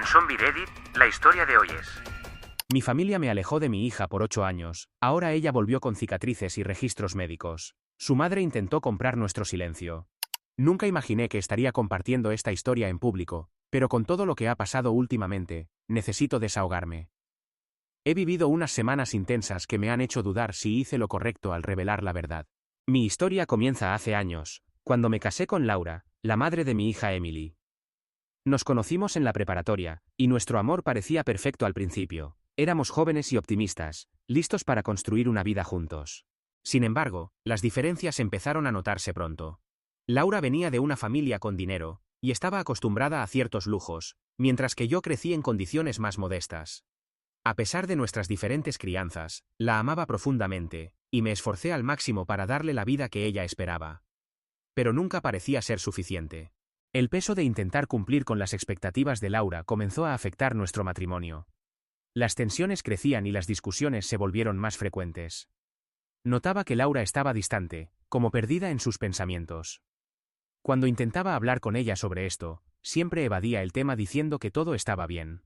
En Zombie Reddit, la historia de hoy es: Mi familia me alejó de mi hija por 8 años, ahora ella volvió con cicatrices y registros médicos. Su madre intentó comprar nuestro silencio. Nunca imaginé que estaría compartiendo esta historia en público, pero con todo lo que ha pasado últimamente, necesito desahogarme. He vivido unas semanas intensas que me han hecho dudar si hice lo correcto al revelar la verdad. Mi historia comienza hace años, cuando me casé con Laura, la madre de mi hija Emily. Nos conocimos en la preparatoria, y nuestro amor parecía perfecto al principio. Éramos jóvenes y optimistas, listos para construir una vida juntos. Sin embargo, las diferencias empezaron a notarse pronto. Laura venía de una familia con dinero, y estaba acostumbrada a ciertos lujos, mientras que yo crecí en condiciones más modestas. A pesar de nuestras diferentes crianzas, la amaba profundamente, y me esforcé al máximo para darle la vida que ella esperaba. Pero nunca parecía ser suficiente. El peso de intentar cumplir con las expectativas de Laura comenzó a afectar nuestro matrimonio. Las tensiones crecían y las discusiones se volvieron más frecuentes. Notaba que Laura estaba distante, como perdida en sus pensamientos. Cuando intentaba hablar con ella sobre esto, siempre evadía el tema diciendo que todo estaba bien.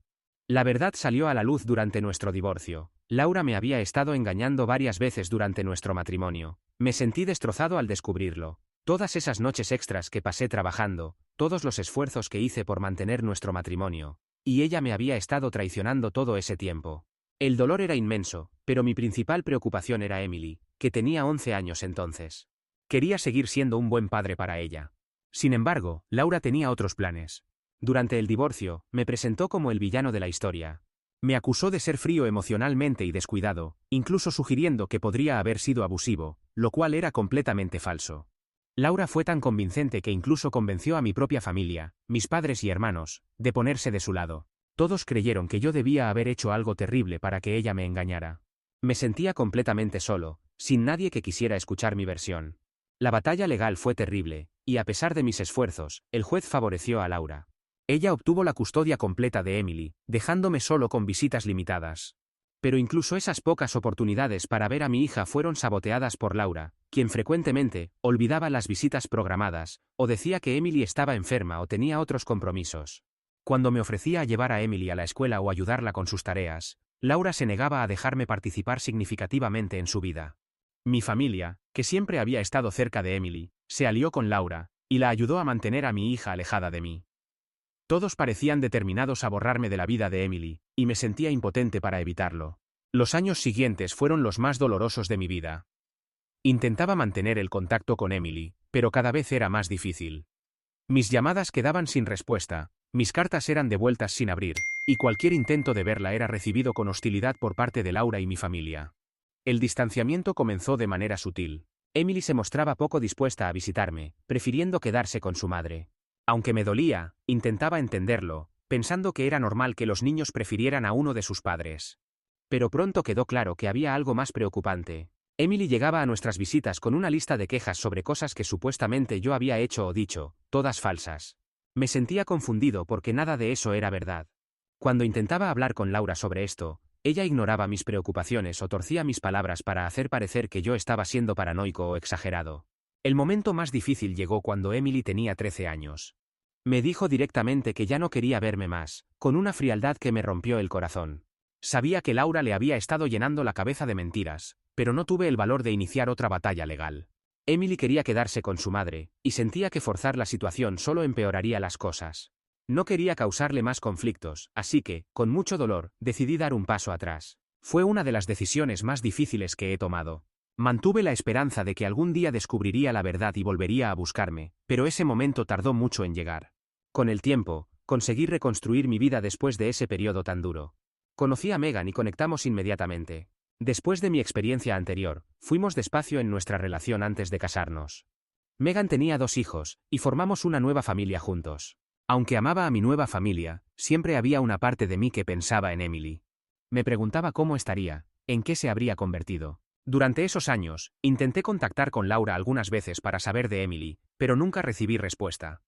La verdad salió a la luz durante nuestro divorcio. Laura me había estado engañando varias veces durante nuestro matrimonio. Me sentí destrozado al descubrirlo. Todas esas noches extras que pasé trabajando, todos los esfuerzos que hice por mantener nuestro matrimonio, y ella me había estado traicionando todo ese tiempo. El dolor era inmenso, pero mi principal preocupación era Emily, que tenía 11 años entonces. Quería seguir siendo un buen padre para ella. Sin embargo, Laura tenía otros planes. Durante el divorcio, me presentó como el villano de la historia. Me acusó de ser frío emocionalmente y descuidado, incluso sugiriendo que podría haber sido abusivo, lo cual era completamente falso. Laura fue tan convincente que incluso convenció a mi propia familia, mis padres y hermanos, de ponerse de su lado. Todos creyeron que yo debía haber hecho algo terrible para que ella me engañara. Me sentía completamente solo, sin nadie que quisiera escuchar mi versión. La batalla legal fue terrible, y a pesar de mis esfuerzos, el juez favoreció a Laura. Ella obtuvo la custodia completa de Emily, dejándome solo con visitas limitadas. Pero incluso esas pocas oportunidades para ver a mi hija fueron saboteadas por Laura, quien frecuentemente olvidaba las visitas programadas, o decía que Emily estaba enferma o tenía otros compromisos. Cuando me ofrecía llevar a Emily a la escuela o ayudarla con sus tareas, Laura se negaba a dejarme participar significativamente en su vida. Mi familia, que siempre había estado cerca de Emily, se alió con Laura, y la ayudó a mantener a mi hija alejada de mí. Todos parecían determinados a borrarme de la vida de Emily, y me sentía impotente para evitarlo. Los años siguientes fueron los más dolorosos de mi vida. Intentaba mantener el contacto con Emily, pero cada vez era más difícil. Mis llamadas quedaban sin respuesta, mis cartas eran devueltas sin abrir, y cualquier intento de verla era recibido con hostilidad por parte de Laura y mi familia. El distanciamiento comenzó de manera sutil. Emily se mostraba poco dispuesta a visitarme, prefiriendo quedarse con su madre. Aunque me dolía, intentaba entenderlo, pensando que era normal que los niños prefirieran a uno de sus padres. Pero pronto quedó claro que había algo más preocupante. Emily llegaba a nuestras visitas con una lista de quejas sobre cosas que supuestamente yo había hecho o dicho, todas falsas. Me sentía confundido porque nada de eso era verdad. Cuando intentaba hablar con Laura sobre esto, ella ignoraba mis preocupaciones o torcía mis palabras para hacer parecer que yo estaba siendo paranoico o exagerado. El momento más difícil llegó cuando Emily tenía 13 años. Me dijo directamente que ya no quería verme más, con una frialdad que me rompió el corazón. Sabía que Laura le había estado llenando la cabeza de mentiras, pero no tuve el valor de iniciar otra batalla legal. Emily quería quedarse con su madre, y sentía que forzar la situación solo empeoraría las cosas. No quería causarle más conflictos, así que, con mucho dolor, decidí dar un paso atrás. Fue una de las decisiones más difíciles que he tomado. Mantuve la esperanza de que algún día descubriría la verdad y volvería a buscarme, pero ese momento tardó mucho en llegar. Con el tiempo, conseguí reconstruir mi vida después de ese periodo tan duro. Conocí a Megan y conectamos inmediatamente. Después de mi experiencia anterior, fuimos despacio en nuestra relación antes de casarnos. Megan tenía 2 hijos, y formamos una nueva familia juntos. Aunque amaba a mi nueva familia, siempre había una parte de mí que pensaba en Emily. Me preguntaba cómo estaría, en qué se habría convertido. Durante esos años, intenté contactar con Laura algunas veces para saber de Emily, pero nunca recibí respuesta.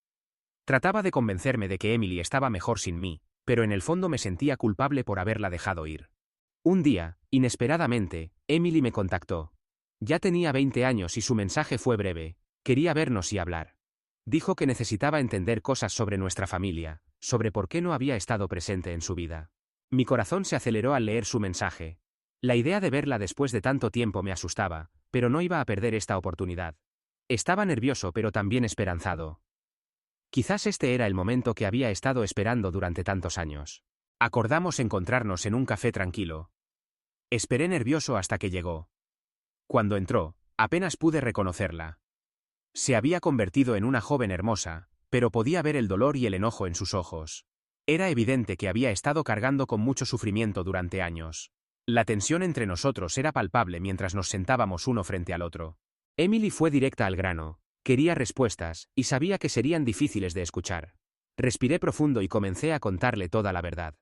Trataba de convencerme de que Emily estaba mejor sin mí, pero en el fondo me sentía culpable por haberla dejado ir. Un día, inesperadamente, Emily me contactó. Ya tenía 20 años y su mensaje fue breve: quería vernos y hablar. Dijo que necesitaba entender cosas sobre nuestra familia, sobre por qué no había estado presente en su vida. Mi corazón se aceleró al leer su mensaje. La idea de verla después de tanto tiempo me asustaba, pero no iba a perder esta oportunidad. Estaba nervioso pero también esperanzado. Quizás este era el momento que había estado esperando durante tantos años. Acordamos encontrarnos en un café tranquilo. Esperé nervioso hasta que llegó. Cuando entró, apenas pude reconocerla. Se había convertido en una joven hermosa, pero podía ver el dolor y el enojo en sus ojos. Era evidente que había estado cargando con mucho sufrimiento durante años. La tensión entre nosotros era palpable mientras nos sentábamos uno frente al otro. Emily fue directa al grano. Quería respuestas, y sabía que serían difíciles de escuchar. Respiré profundo y comencé a contarle toda la verdad.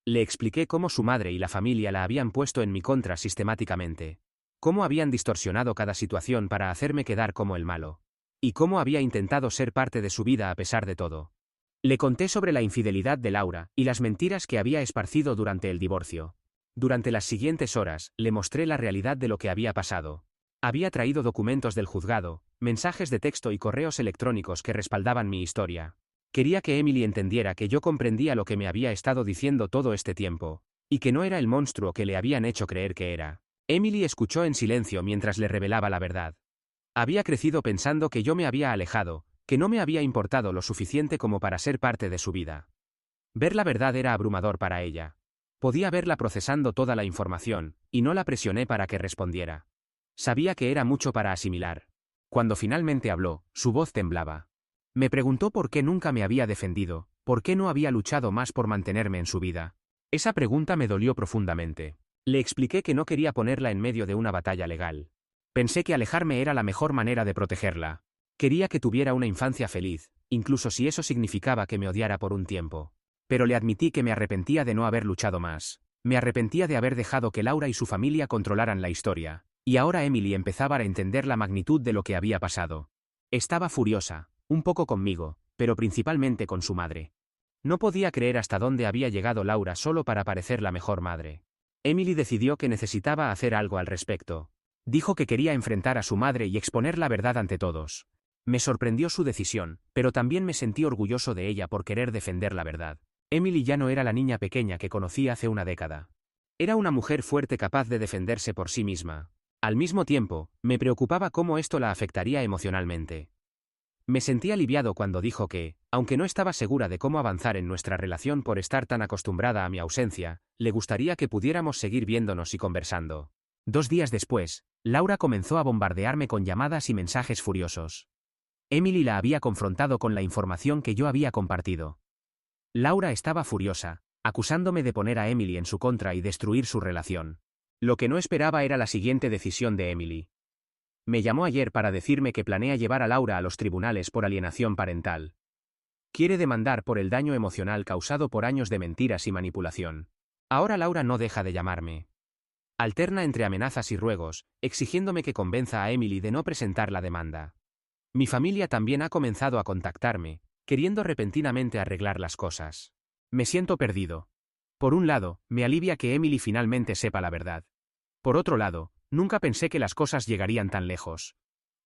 Le expliqué cómo su madre y la familia la habían puesto en mi contra sistemáticamente. Cómo habían distorsionado cada situación para hacerme quedar como el malo. Y cómo había intentado ser parte de su vida a pesar de todo. Le conté sobre la infidelidad de Laura y las mentiras que había esparcido durante el divorcio. Durante las siguientes horas, le mostré la realidad de lo que había pasado. Había traído documentos del juzgado, mensajes de texto y correos electrónicos que respaldaban mi historia. Quería que Emily entendiera que yo comprendía lo que me había estado diciendo todo este tiempo, y que no era el monstruo que le habían hecho creer que era. Emily escuchó en silencio mientras le revelaba la verdad. Había crecido pensando que yo me había alejado, que no me había importado lo suficiente como para ser parte de su vida. Ver la verdad era abrumador para ella. Podía verla procesando toda la información, y no la presioné para que respondiera. Sabía que era mucho para asimilar. Cuando finalmente habló, su voz temblaba. Me preguntó por qué nunca me había defendido, por qué no había luchado más por mantenerme en su vida. Esa pregunta me dolió profundamente. Le expliqué que no quería ponerla en medio de una batalla legal. Pensé que alejarme era la mejor manera de protegerla. Quería que tuviera una infancia feliz, incluso si eso significaba que me odiara por un tiempo. Pero le admití que me arrepentía de no haber luchado más. Me arrepentía de haber dejado que Laura y su familia controlaran la historia. Y ahora Emily empezaba a entender la magnitud de lo que había pasado. Estaba furiosa, un poco conmigo, pero principalmente con su madre. No podía creer hasta dónde había llegado Laura solo para parecer la mejor madre. Emily decidió que necesitaba hacer algo al respecto. Dijo que quería enfrentar a su madre y exponer la verdad ante todos. Me sorprendió su decisión, pero también me sentí orgulloso de ella por querer defender la verdad. Emily ya no era la niña pequeña que conocí hace una década. Era una mujer fuerte capaz de defenderse por sí misma. Al mismo tiempo, me preocupaba cómo esto la afectaría emocionalmente. Me sentí aliviado cuando dijo que, aunque no estaba segura de cómo avanzar en nuestra relación por estar tan acostumbrada a mi ausencia, le gustaría que pudiéramos seguir viéndonos y conversando. 2 días después, Laura comenzó a bombardearme con llamadas y mensajes furiosos. Emily la había confrontado con la información que yo había compartido. Laura estaba furiosa, acusándome de poner a Emily en su contra y destruir su relación. Lo que no esperaba era la siguiente decisión de Emily. Me llamó ayer para decirme que planea llevar a Laura a los tribunales por alienación parental. Quiere demandar por el daño emocional causado por años de mentiras y manipulación. Ahora Laura no deja de llamarme. Alterna entre amenazas y ruegos, exigiéndome que convenza a Emily de no presentar la demanda. Mi familia también ha comenzado a contactarme, queriendo repentinamente arreglar las cosas. Me siento perdido. Por un lado, me alivia que Emily finalmente sepa la verdad. Por otro lado, nunca pensé que las cosas llegarían tan lejos.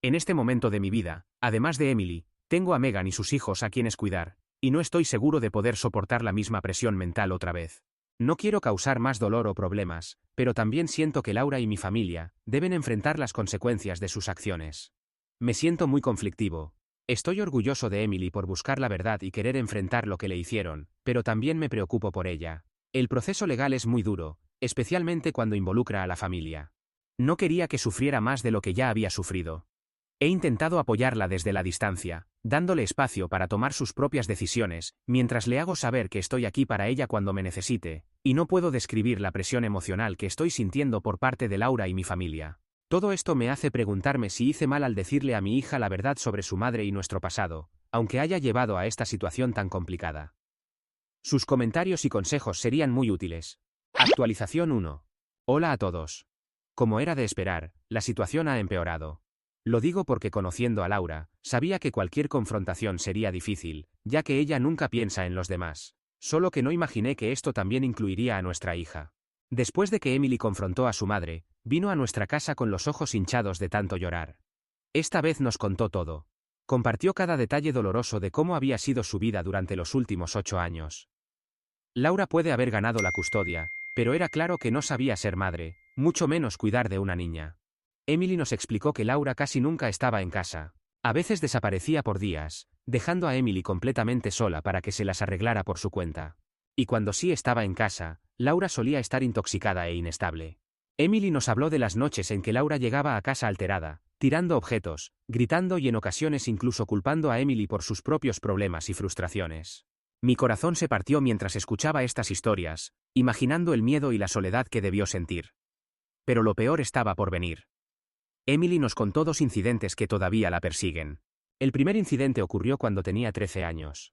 En este momento de mi vida, además de Emily, tengo a Megan y sus hijos a quienes cuidar, y no estoy seguro de poder soportar la misma presión mental otra vez. No quiero causar más dolor o problemas, pero también siento que Laura y mi familia deben enfrentar las consecuencias de sus acciones. Me siento muy conflictivo. Estoy orgulloso de Emily por buscar la verdad y querer enfrentar lo que le hicieron, pero también me preocupo por ella. El proceso legal es muy duro, especialmente cuando involucra a la familia. No quería que sufriera más de lo que ya había sufrido. He intentado apoyarla desde la distancia, dándole espacio para tomar sus propias decisiones, mientras le hago saber que estoy aquí para ella cuando me necesite, y no puedo describir la presión emocional que estoy sintiendo por parte de Laura y mi familia. Todo esto me hace preguntarme si hice mal al decirle a mi hija la verdad sobre su madre y nuestro pasado, aunque haya llevado a esta situación tan complicada. Sus comentarios y consejos serían muy útiles. Actualización 1. Hola a todos. Como era de esperar, la situación ha empeorado. Lo digo porque conociendo a Laura, sabía que cualquier confrontación sería difícil, ya que ella nunca piensa en los demás. Solo que no imaginé que esto también incluiría a nuestra hija. Después de que Emily confrontó a su madre, vino a nuestra casa con los ojos hinchados de tanto llorar. Esta vez nos contó todo. Compartió cada detalle doloroso de cómo había sido su vida durante los últimos 8 años. Laura puede haber ganado la custodia, pero era claro que no sabía ser madre, mucho menos cuidar de una niña. Emily nos explicó que Laura casi nunca estaba en casa. A veces desaparecía por días, dejando a Emily completamente sola para que se las arreglara por su cuenta. Y cuando sí estaba en casa, Laura solía estar intoxicada e inestable. Emily nos habló de las noches en que Laura llegaba a casa alterada, tirando objetos, gritando y en ocasiones incluso culpando a Emily por sus propios problemas y frustraciones. Mi corazón se partió mientras escuchaba estas historias, imaginando el miedo y la soledad que debió sentir. Pero lo peor estaba por venir. Emily nos contó 2 incidentes que todavía la persiguen. El primer incidente ocurrió cuando tenía 13 años.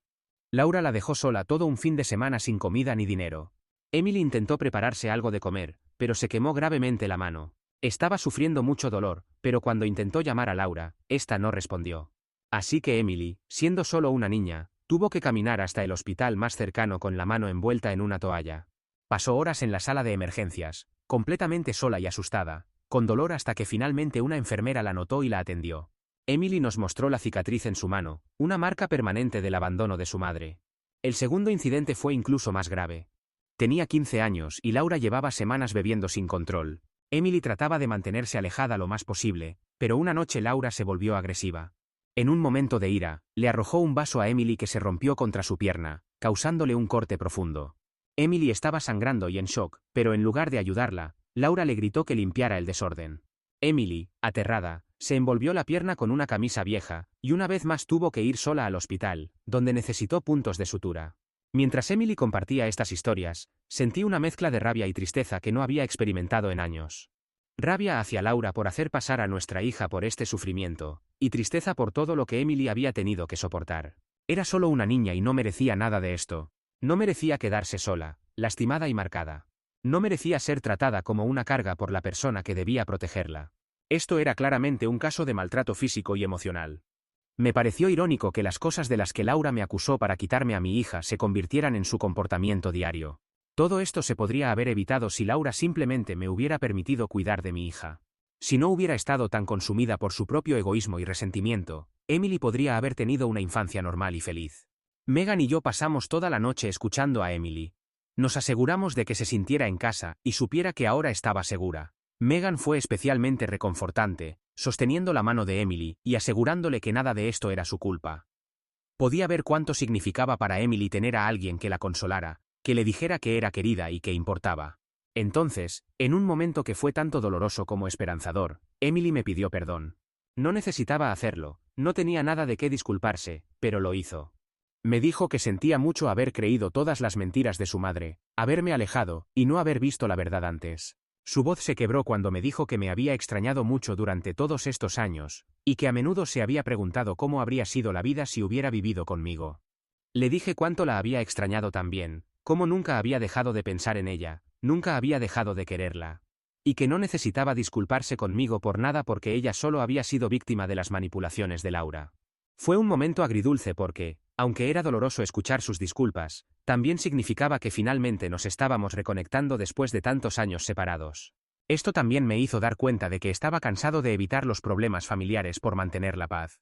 Laura la dejó sola todo un fin de semana sin comida ni dinero. Emily intentó prepararse algo de comer, pero se quemó gravemente la mano. Estaba sufriendo mucho dolor, pero cuando intentó llamar a Laura, ésta no respondió. Así que Emily, siendo solo una niña, tuvo que caminar hasta el hospital más cercano con la mano envuelta en una toalla. Pasó horas en la sala de emergencias, completamente sola y asustada, con dolor hasta que finalmente una enfermera la notó y la atendió. Emily nos mostró la cicatriz en su mano, una marca permanente del abandono de su madre. El segundo incidente fue incluso más grave. Tenía 15 años y Laura llevaba semanas bebiendo sin control. Emily trataba de mantenerse alejada lo más posible, pero una noche Laura se volvió agresiva. En un momento de ira, le arrojó un vaso a Emily que se rompió contra su pierna, causándole un corte profundo. Emily estaba sangrando y en shock, pero en lugar de ayudarla, Laura le gritó que limpiara el desorden. Emily, aterrada, se envolvió la pierna con una camisa vieja, y una vez más tuvo que ir sola al hospital, donde necesitó puntos de sutura. Mientras Emily compartía estas historias, sentí una mezcla de rabia y tristeza que no había experimentado en años. Rabia hacia Laura por hacer pasar a nuestra hija por este sufrimiento, y tristeza por todo lo que Emily había tenido que soportar. Era solo una niña y no merecía nada de esto. No merecía quedarse sola, lastimada y marcada. No merecía ser tratada como una carga por la persona que debía protegerla. Esto era claramente un caso de maltrato físico y emocional. Me pareció irónico que las cosas de las que Laura me acusó para quitarme a mi hija se convirtieran en su comportamiento diario. Todo esto se podría haber evitado si Laura simplemente me hubiera permitido cuidar de mi hija. Si no hubiera estado tan consumida por su propio egoísmo y resentimiento, Emily podría haber tenido una infancia normal y feliz. Megan y yo pasamos toda la noche escuchando a Emily. Nos aseguramos de que se sintiera en casa y supiera que ahora estaba segura. Megan fue especialmente reconfortante, sosteniendo la mano de Emily y asegurándole que nada de esto era su culpa. Podía ver cuánto significaba para Emily tener a alguien que la consolara, que le dijera que era querida y que importaba. Entonces, en un momento que fue tanto doloroso como esperanzador, Emily me pidió perdón. No necesitaba hacerlo, no tenía nada de qué disculparse, pero lo hizo. Me dijo que sentía mucho haber creído todas las mentiras de su madre, haberme alejado y no haber visto la verdad antes. Su voz se quebró cuando me dijo que me había extrañado mucho durante todos estos años, y que a menudo se había preguntado cómo habría sido la vida si hubiera vivido conmigo. Le dije cuánto la había extrañado también, cómo nunca había dejado de pensar en ella, nunca había dejado de quererla. Y que no necesitaba disculparse conmigo por nada porque ella solo había sido víctima de las manipulaciones de Laura. Fue un momento agridulce porque, aunque era doloroso escuchar sus disculpas, también significaba que finalmente nos estábamos reconectando después de tantos años separados. Esto también me hizo dar cuenta de que estaba cansado de evitar los problemas familiares por mantener la paz.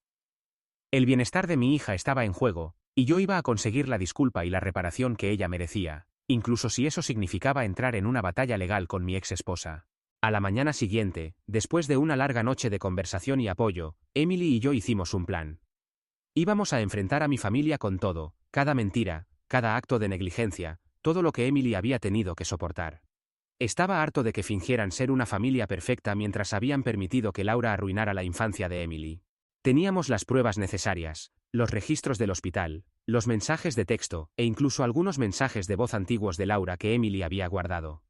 El bienestar de mi hija estaba en juego, y yo iba a conseguir la disculpa y la reparación que ella merecía, incluso si eso significaba entrar en una batalla legal con mi ex esposa. A la mañana siguiente, después de una larga noche de conversación y apoyo, Emily y yo hicimos un plan. Íbamos a enfrentar a mi familia con todo, cada mentira, cada acto de negligencia, todo lo que Emily había tenido que soportar. Estaba harto de que fingieran ser una familia perfecta mientras habían permitido que Laura arruinara la infancia de Emily. Teníamos las pruebas necesarias, los registros del hospital, los mensajes de texto, e incluso algunos mensajes de voz antiguos de Laura que Emily había guardado.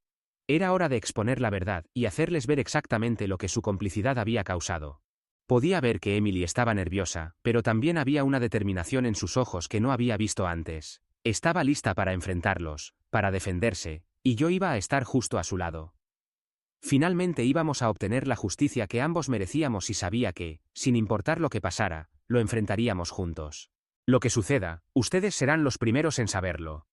Era hora de exponer la verdad y hacerles ver exactamente lo que su complicidad había causado. Podía ver que Emily estaba nerviosa, pero también había una determinación en sus ojos que no había visto antes. Estaba lista para enfrentarlos, para defenderse, y yo iba a estar justo a su lado. Finalmente íbamos a obtener la justicia que ambos merecíamos y sabía que, sin importar lo que pasara, lo enfrentaríamos juntos. Lo que suceda, ustedes serán los primeros en saberlo.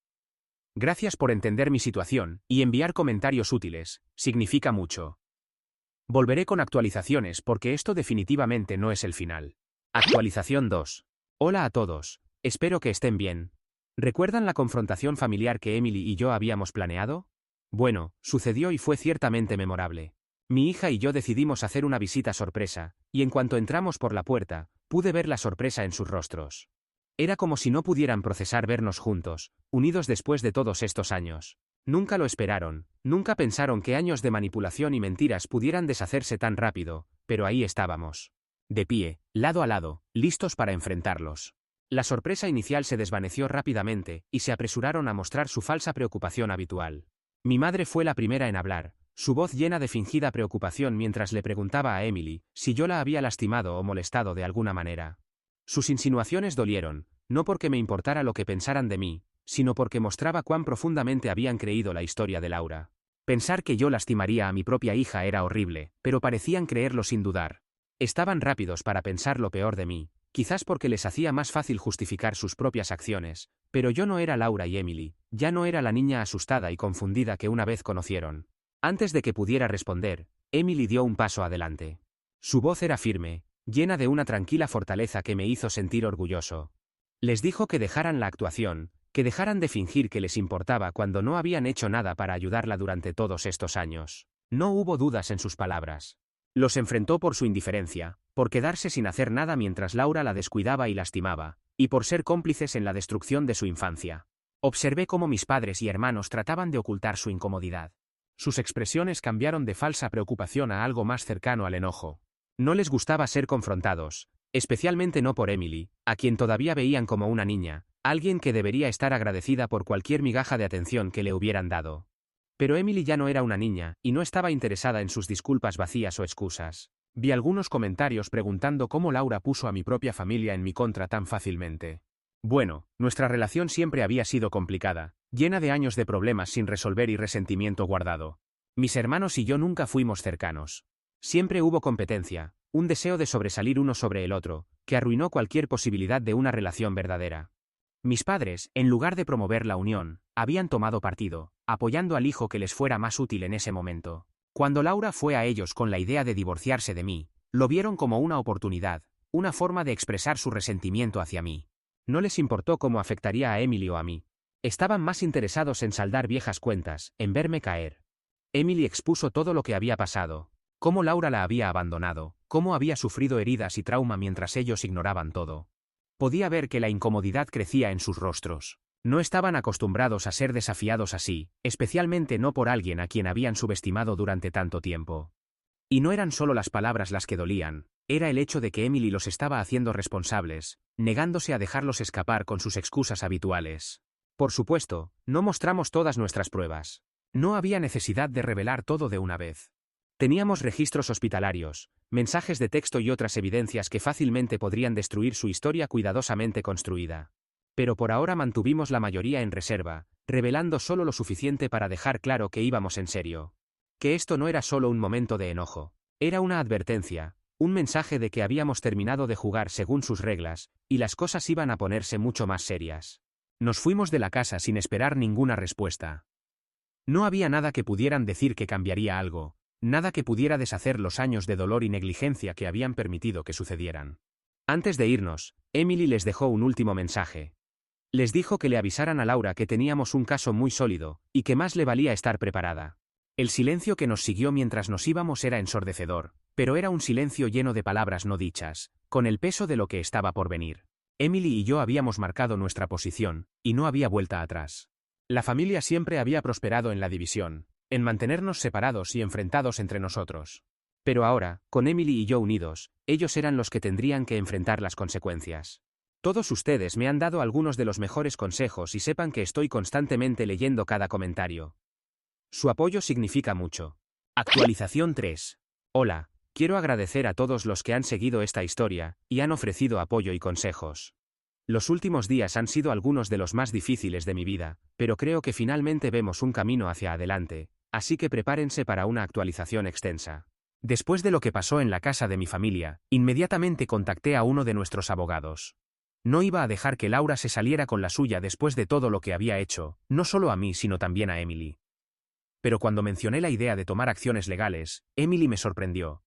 Gracias por entender mi situación y enviar comentarios útiles, significa mucho. Volveré con actualizaciones porque esto definitivamente no es el final. Actualización 2. Hola a todos, espero que estén bien. ¿Recuerdan la confrontación familiar que Emily y yo habíamos planeado? Bueno, sucedió y fue ciertamente memorable. Mi hija y yo decidimos hacer una visita sorpresa, y en cuanto entramos por la puerta, pude ver la sorpresa en sus rostros. Era como si no pudieran procesar vernos juntos, unidos después de todos estos años. Nunca lo esperaron, nunca pensaron que años de manipulación y mentiras pudieran deshacerse tan rápido, pero ahí estábamos. De pie, lado a lado, listos para enfrentarlos. La sorpresa inicial se desvaneció rápidamente, y se apresuraron a mostrar su falsa preocupación habitual. Mi madre fue la primera en hablar, su voz llena de fingida preocupación mientras le preguntaba a Emily si yo la había lastimado o molestado de alguna manera. Sus insinuaciones dolieron, no porque me importara lo que pensaran de mí, sino porque mostraba cuán profundamente habían creído la historia de Laura. Pensar que yo lastimaría a mi propia hija era horrible, pero parecían creerlo sin dudar. Estaban rápidos para pensar lo peor de mí, quizás porque les hacía más fácil justificar sus propias acciones, pero yo no era Laura y Emily, ya no era la niña asustada y confundida que una vez conocieron. Antes de que pudiera responder, Emily dio un paso adelante. Su voz era firme, llena de una tranquila fortaleza que me hizo sentir orgulloso. Les dijo que dejaran la actuación, que dejaran de fingir que les importaba cuando no habían hecho nada para ayudarla durante todos estos años. No hubo dudas en sus palabras. Los enfrentó por su indiferencia, por quedarse sin hacer nada mientras Laura la descuidaba y lastimaba, y por ser cómplices en la destrucción de su infancia. Observé cómo mis padres y hermanos trataban de ocultar su incomodidad. Sus expresiones cambiaron de falsa preocupación a algo más cercano al enojo. No les gustaba ser confrontados, especialmente no por Emily, a quien todavía veían como una niña, alguien que debería estar agradecida por cualquier migaja de atención que le hubieran dado. Pero Emily ya no era una niña, y no estaba interesada en sus disculpas vacías o excusas. Vi algunos comentarios preguntando cómo Laura puso a mi propia familia en mi contra tan fácilmente. Bueno, nuestra relación siempre había sido complicada, llena de años de problemas sin resolver y resentimiento guardado. Mis hermanos y yo nunca fuimos cercanos. Siempre hubo competencia, un deseo de sobresalir uno sobre el otro, que arruinó cualquier posibilidad de una relación verdadera. Mis padres, en lugar de promover la unión, habían tomado partido, apoyando al hijo que les fuera más útil en ese momento. Cuando Laura fue a ellos con la idea de divorciarse de mí, lo vieron como una oportunidad, una forma de expresar su resentimiento hacia mí. No les importó cómo afectaría a Emily o a mí. Estaban más interesados en saldar viejas cuentas, en verme caer. Emily expuso todo lo que había pasado, cómo Laura la había abandonado, cómo había sufrido heridas y trauma mientras ellos ignoraban todo. Podía ver que la incomodidad crecía en sus rostros. No estaban acostumbrados a ser desafiados así, especialmente no por alguien a quien habían subestimado durante tanto tiempo. Y no eran solo las palabras las que dolían, era el hecho de que Emily los estaba haciendo responsables, negándose a dejarlos escapar con sus excusas habituales. Por supuesto, no mostramos todas nuestras pruebas. No había necesidad de revelar todo de una vez. Teníamos registros hospitalarios, mensajes de texto y otras evidencias que fácilmente podrían destruir su historia cuidadosamente construida. Pero por ahora mantuvimos la mayoría en reserva, revelando solo lo suficiente para dejar claro que íbamos en serio. Que esto no era solo un momento de enojo. Era una advertencia, un mensaje de que habíamos terminado de jugar según sus reglas, y las cosas iban a ponerse mucho más serias. Nos fuimos de la casa sin esperar ninguna respuesta. No había nada que pudieran decir que cambiaría algo, nada que pudiera deshacer los años de dolor y negligencia que habían permitido que sucedieran. Antes de irnos, Emily les dejó un último mensaje. Les dijo que le avisaran a Laura que teníamos un caso muy sólido, y que más le valía estar preparada. El silencio que nos siguió mientras nos íbamos era ensordecedor, pero era un silencio lleno de palabras no dichas, con el peso de lo que estaba por venir. Emily y yo habíamos marcado nuestra posición, y no había vuelta atrás. La familia siempre había prosperado en la división, en mantenernos separados y enfrentados entre nosotros. Pero ahora, con Emily y yo unidos, ellos eran los que tendrían que enfrentar las consecuencias. Todos ustedes me han dado algunos de los mejores consejos y sepan que estoy constantemente leyendo cada comentario. Su apoyo significa mucho. Actualización 3. Hola, quiero agradecer a todos los que han seguido esta historia y han ofrecido apoyo y consejos. Los últimos días han sido algunos de los más difíciles de mi vida, pero creo que finalmente vemos un camino hacia adelante, así que prepárense para una actualización extensa. Después de lo que pasó en la casa de mi familia, inmediatamente contacté a uno de nuestros abogados. No iba a dejar que Laura se saliera con la suya después de todo lo que había hecho, no solo a mí sino también a Emily. Pero cuando mencioné la idea de tomar acciones legales, Emily me sorprendió.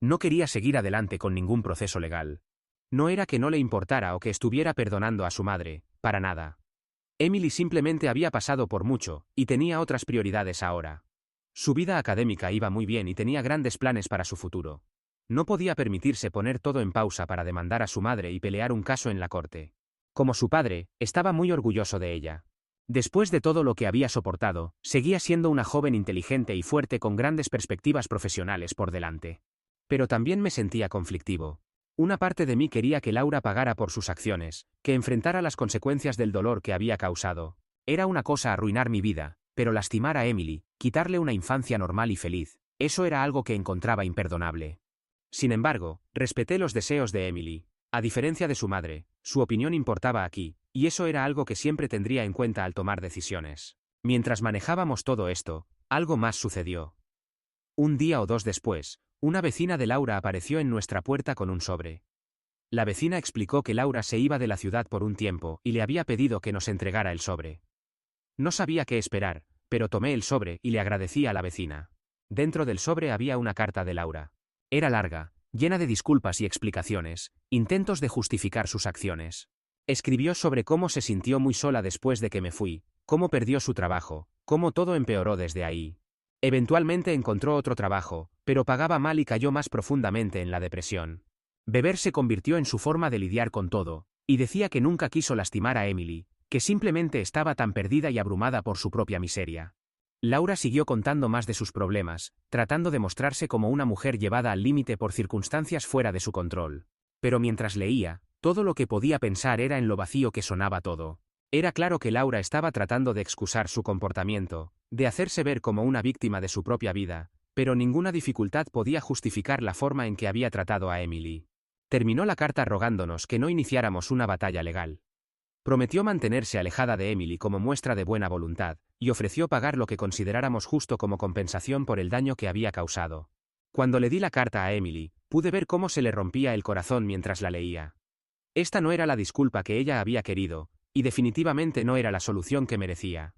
No quería seguir adelante con ningún proceso legal. No era que no le importara o que estuviera perdonando a su madre, para nada. Emily simplemente había pasado por mucho, y tenía otras prioridades ahora. Su vida académica iba muy bien y tenía grandes planes para su futuro. No podía permitirse poner todo en pausa para demandar a su madre y pelear un caso en la corte. Como su padre, estaba muy orgulloso de ella. Después de todo lo que había soportado, seguía siendo una joven inteligente y fuerte con grandes perspectivas profesionales por delante. Pero también me sentía conflictivo. Una parte de mí quería que Laura pagara por sus acciones, que enfrentara las consecuencias del dolor que había causado. Era una cosa arruinar mi vida, pero lastimar a Emily, quitarle una infancia normal y feliz, eso era algo que encontraba imperdonable. Sin embargo, respeté los deseos de Emily. A diferencia de su madre, su opinión importaba aquí, y eso era algo que siempre tendría en cuenta al tomar decisiones. Mientras manejábamos todo esto, algo más sucedió. Un día o dos después, una vecina de Laura apareció en nuestra puerta con un sobre. La vecina explicó que Laura se iba de la ciudad por un tiempo y le había pedido que nos entregara el sobre. No sabía qué esperar, pero tomé el sobre y le agradecí a la vecina. Dentro del sobre había una carta de Laura. Era larga, llena de disculpas y explicaciones, intentos de justificar sus acciones. Escribió sobre cómo se sintió muy sola después de que me fui, cómo perdió su trabajo, cómo todo empeoró desde ahí. Eventualmente encontró otro trabajo, pero pagaba mal y cayó más profundamente en la depresión. Beber se convirtió en su forma de lidiar con todo, y decía que nunca quiso lastimar a Emily, que simplemente estaba tan perdida y abrumada por su propia miseria. Laura siguió contando más de sus problemas, tratando de mostrarse como una mujer llevada al límite por circunstancias fuera de su control. Pero mientras leía, todo lo que podía pensar era en lo vacío que sonaba todo. Era claro que Laura estaba tratando de excusar su comportamiento, de hacerse ver como una víctima de su propia vida, pero ninguna dificultad podía justificar la forma en que había tratado a Emily. Terminó la carta rogándonos que no iniciáramos una batalla legal. Prometió mantenerse alejada de Emily como muestra de buena voluntad, y ofreció pagar lo que consideráramos justo como compensación por el daño que había causado. Cuando le di la carta a Emily, pude ver cómo se le rompía el corazón mientras la leía. Esta no era la disculpa que ella había querido, y definitivamente no era la solución que merecía.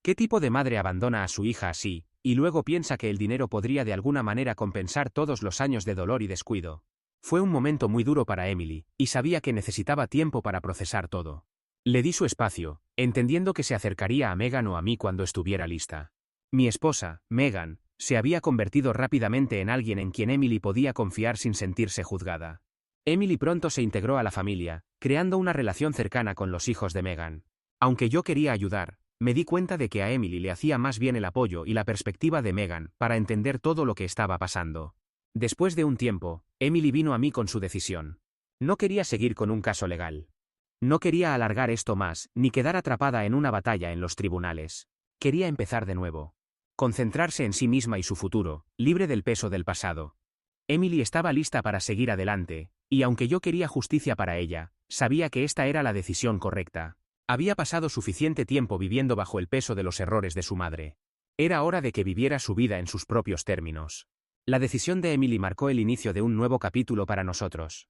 ¿Qué tipo de madre abandona a su hija así, y luego piensa que el dinero podría de alguna manera compensar todos los años de dolor y descuido? Fue un momento muy duro para Emily, y sabía que necesitaba tiempo para procesar todo. Le di su espacio, entendiendo que se acercaría a Megan o a mí cuando estuviera lista. Mi esposa, Megan, se había convertido rápidamente en alguien en quien Emily podía confiar sin sentirse juzgada. Emily pronto se integró a la familia, creando una relación cercana con los hijos de Megan. Aunque yo quería ayudar, me di cuenta de que a Emily le hacía más bien el apoyo y la perspectiva de Megan para entender todo lo que estaba pasando. Después de un tiempo, Emily vino a mí con su decisión. No quería seguir con un caso legal. No quería alargar esto más, ni quedar atrapada en una batalla en los tribunales. Quería empezar de nuevo. Concentrarse en sí misma y su futuro, libre del peso del pasado. Emily estaba lista para seguir adelante, y aunque yo quería justicia para ella, sabía que esta era la decisión correcta. Había pasado suficiente tiempo viviendo bajo el peso de los errores de su madre. Era hora de que viviera su vida en sus propios términos. La decisión de Emily marcó el inicio de un nuevo capítulo para nosotros.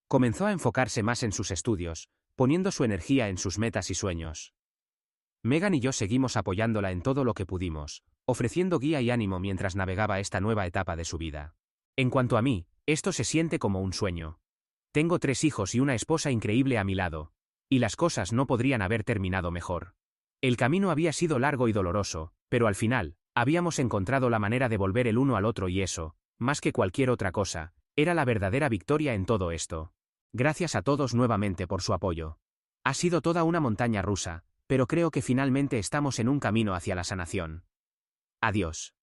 Comenzó a enfocarse más en sus estudios, poniendo su energía en sus metas y sueños. Megan y yo seguimos apoyándola en todo lo que pudimos, ofreciendo guía y ánimo mientras navegaba esta nueva etapa de su vida. En cuanto a mí, esto se siente como un sueño. Tengo 3 hijos y una esposa increíble a mi lado, y las cosas no podrían haber terminado mejor. El camino había sido largo y doloroso, pero al final, habíamos encontrado la manera de volver el uno al otro y eso, más que cualquier otra cosa, era la verdadera victoria en todo esto. Gracias a todos nuevamente por su apoyo. Ha sido toda una montaña rusa, pero creo que finalmente estamos en un camino hacia la sanación. Adiós.